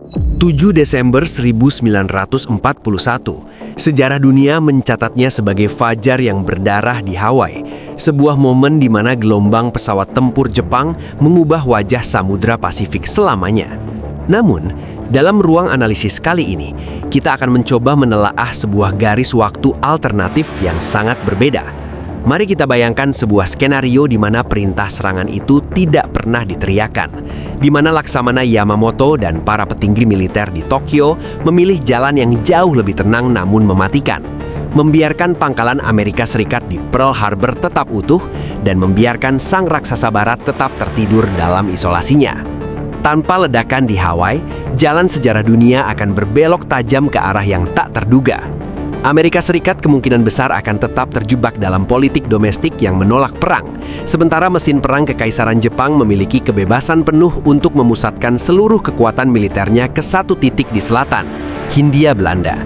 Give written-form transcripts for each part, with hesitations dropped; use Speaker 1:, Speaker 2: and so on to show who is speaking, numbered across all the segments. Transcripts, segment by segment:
Speaker 1: 7 Desember 1941, sejarah dunia mencatatnya sebagai fajar yang berdarah di Hawaii, sebuah momen di mana gelombang pesawat tempur Jepang mengubah wajah Samudra Pasifik selamanya. Namun, dalam ruang analisis kali ini, kita akan mencoba menelaah sebuah garis waktu alternatif yang sangat berbeda. Mari kita bayangkan sebuah skenario di mana perintah serangan itu tidak pernah diteriakan, di mana Laksamana Yamamoto dan para petinggi militer di Tokyo memilih jalan yang jauh lebih tenang namun mematikan, membiarkan pangkalan Amerika Serikat di Pearl Harbor tetap utuh dan membiarkan sang raksasa barat tetap tertidur dalam isolasinya. Tanpa ledakan di Hawaii, jalan sejarah dunia akan berbelok tajam ke arah yang tak terduga. Amerika Serikat kemungkinan besar akan tetap terjebak dalam politik domestik yang menolak perang, sementara mesin perang Kekaisaran Jepang memiliki kebebasan penuh untuk memusatkan seluruh kekuatan militernya ke satu titik di selatan, Hindia Belanda.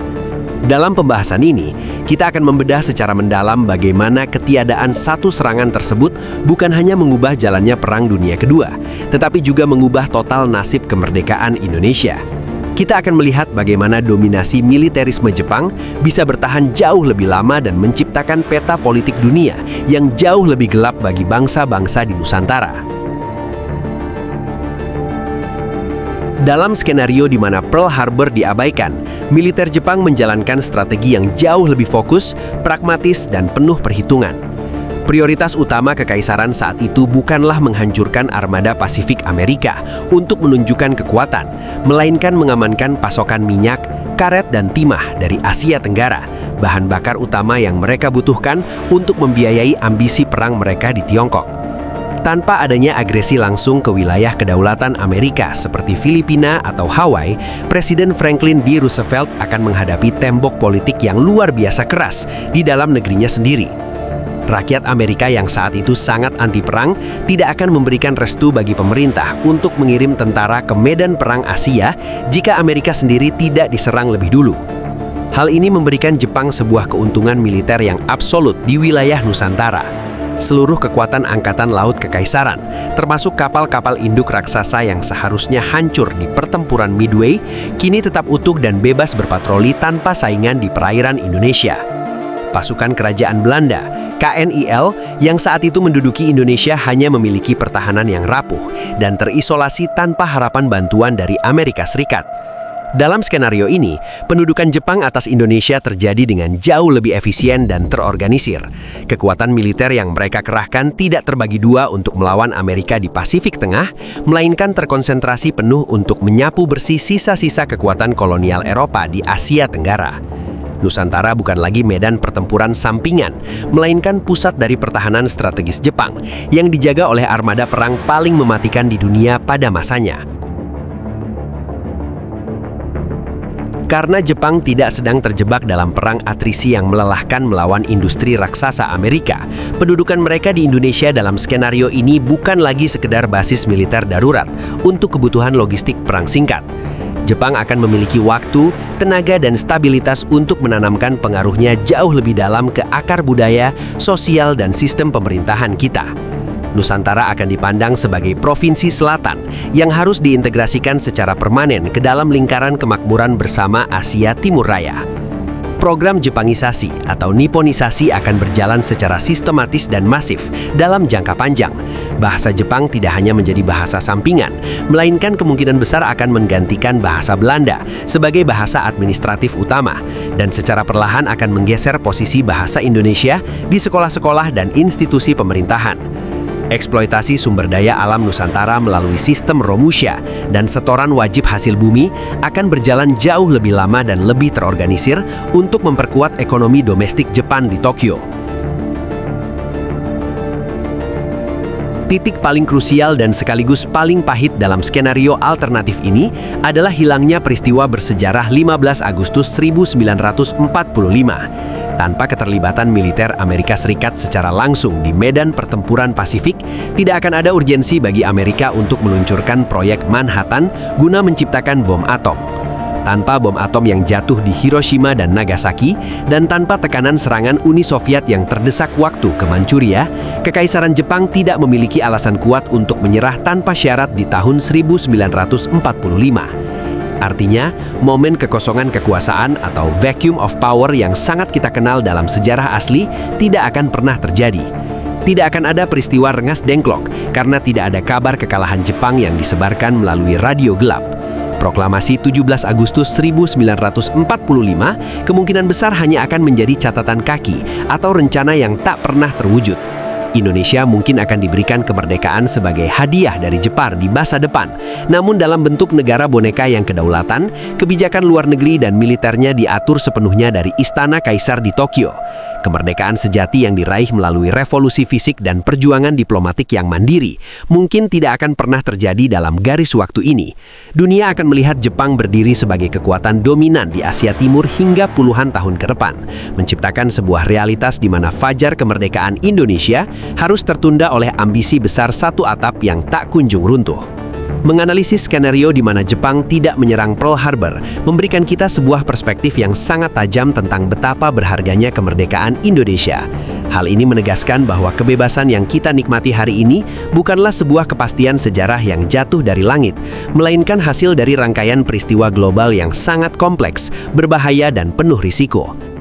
Speaker 1: Dalam pembahasan ini, kita akan membedah secara mendalam bagaimana ketiadaan satu serangan tersebut bukan hanya mengubah jalannya Perang Dunia Kedua, tetapi juga mengubah total nasib kemerdekaan Indonesia. Kita akan melihat bagaimana dominasi militerisme Jepang bisa bertahan jauh lebih lama dan menciptakan peta politik dunia yang jauh lebih gelap bagi bangsa-bangsa di Nusantara. Dalam skenario di mana Pearl Harbor diabaikan, militer Jepang menjalankan strategi yang jauh lebih fokus, pragmatis, dan penuh perhitungan. Prioritas utama kekaisaran saat itu bukanlah menghancurkan armada Pasifik Amerika untuk menunjukkan kekuatan, melainkan mengamankan pasokan minyak, karet, dan timah dari Asia Tenggara, bahan bakar utama yang mereka butuhkan untuk membiayai ambisi perang mereka di Tiongkok. Tanpa adanya agresi langsung ke wilayah kedaulatan Amerika seperti Filipina atau Hawaii, Presiden Franklin D. Roosevelt akan menghadapi tembok politik yang luar biasa keras di dalam negerinya sendiri. Rakyat Amerika yang saat itu sangat anti-perang tidak akan memberikan restu bagi pemerintah untuk mengirim tentara ke medan perang Asia jika Amerika sendiri tidak diserang lebih dulu. Hal ini memberikan Jepang sebuah keuntungan militer yang absolut di wilayah Nusantara. Seluruh kekuatan Angkatan Laut Kekaisaran, termasuk kapal-kapal induk raksasa yang seharusnya hancur di pertempuran Midway, kini tetap utuh dan bebas berpatroli tanpa saingan di perairan Indonesia. Pasukan Kerajaan Belanda, KNIL, yang saat itu menduduki Indonesia hanya memiliki pertahanan yang rapuh dan terisolasi tanpa harapan bantuan dari Amerika Serikat. Dalam skenario ini, pendudukan Jepang atas Indonesia terjadi dengan jauh lebih efisien dan terorganisir. Kekuatan militer yang mereka kerahkan tidak terbagi dua untuk melawan Amerika di Pasifik Tengah, melainkan terkonsentrasi penuh untuk menyapu bersih sisa-sisa kekuatan kolonial Eropa di Asia Tenggara. Nusantara bukan lagi medan pertempuran sampingan, melainkan pusat dari pertahanan strategis Jepang yang dijaga oleh armada perang paling mematikan di dunia pada masanya. Karena Jepang tidak sedang terjebak dalam perang atrisi yang melelahkan melawan industri raksasa Amerika, pendudukan mereka di Indonesia dalam skenario ini bukan lagi sekedar basis militer darurat untuk kebutuhan logistik perang singkat. Jepang akan memiliki waktu, tenaga, dan stabilitas untuk menanamkan pengaruhnya jauh lebih dalam ke akar budaya, sosial, dan sistem pemerintahan kita. Nusantara akan dipandang sebagai provinsi selatan yang harus diintegrasikan secara permanen ke dalam lingkaran kemakmuran bersama Asia Timur Raya. Program Jepangisasi atau Nipponisasi akan berjalan secara sistematis dan masif dalam jangka panjang. Bahasa Jepang tidak hanya menjadi bahasa sampingan, melainkan kemungkinan besar akan menggantikan bahasa Belanda sebagai bahasa administratif utama, dan secara perlahan akan menggeser posisi bahasa Indonesia di sekolah-sekolah dan institusi pemerintahan. Eksploitasi sumber daya alam Nusantara melalui sistem Romusha dan setoran wajib hasil bumi akan berjalan jauh lebih lama dan lebih terorganisir untuk memperkuat ekonomi domestik Jepang di Tokyo. Titik paling krusial dan sekaligus paling pahit dalam skenario alternatif ini adalah hilangnya peristiwa bersejarah 15 Agustus 1945. Tanpa keterlibatan militer Amerika Serikat secara langsung di medan pertempuran Pasifik, tidak akan ada urgensi bagi Amerika untuk meluncurkan proyek Manhattan guna menciptakan bom atom. Tanpa bom atom yang jatuh di Hiroshima dan Nagasaki, dan tanpa tekanan serangan Uni Soviet yang terdesak waktu ke Manchuria, Kekaisaran Jepang tidak memiliki alasan kuat untuk menyerah tanpa syarat di tahun 1945. Artinya, momen kekosongan kekuasaan atau vacuum of power yang sangat kita kenal dalam sejarah asli tidak akan pernah terjadi. Tidak akan ada peristiwa rengas dengklok karena tidak ada kabar kekalahan Jepang yang disebarkan melalui radio gelap. Proklamasi 17 Agustus 1945 kemungkinan besar hanya akan menjadi catatan kaki atau rencana yang tak pernah terwujud. Indonesia mungkin akan diberikan kemerdekaan sebagai hadiah dari Jepang di masa depan. Namun dalam bentuk negara boneka yang kedaulatan, kebijakan luar negeri dan militernya diatur sepenuhnya dari Istana Kaisar di Tokyo. Kemerdekaan sejati yang diraih melalui revolusi fisik dan perjuangan diplomatik yang mandiri mungkin tidak akan pernah terjadi dalam garis waktu ini. Dunia akan melihat Jepang berdiri sebagai kekuatan dominan di Asia Timur hingga puluhan tahun ke depan, menciptakan sebuah realitas di mana fajar kemerdekaan Indonesia harus tertunda oleh ambisi besar satu atap yang tak kunjung runtuh. Menganalisis skenario di mana Jepang tidak menyerang Pearl Harbor memberikan kita sebuah perspektif yang sangat tajam tentang betapa berharganya kemerdekaan Indonesia. Hal ini menegaskan bahwa kebebasan yang kita nikmati hari ini bukanlah sebuah kepastian sejarah yang jatuh dari langit, melainkan hasil dari rangkaian peristiwa global yang sangat kompleks, berbahaya dan penuh risiko.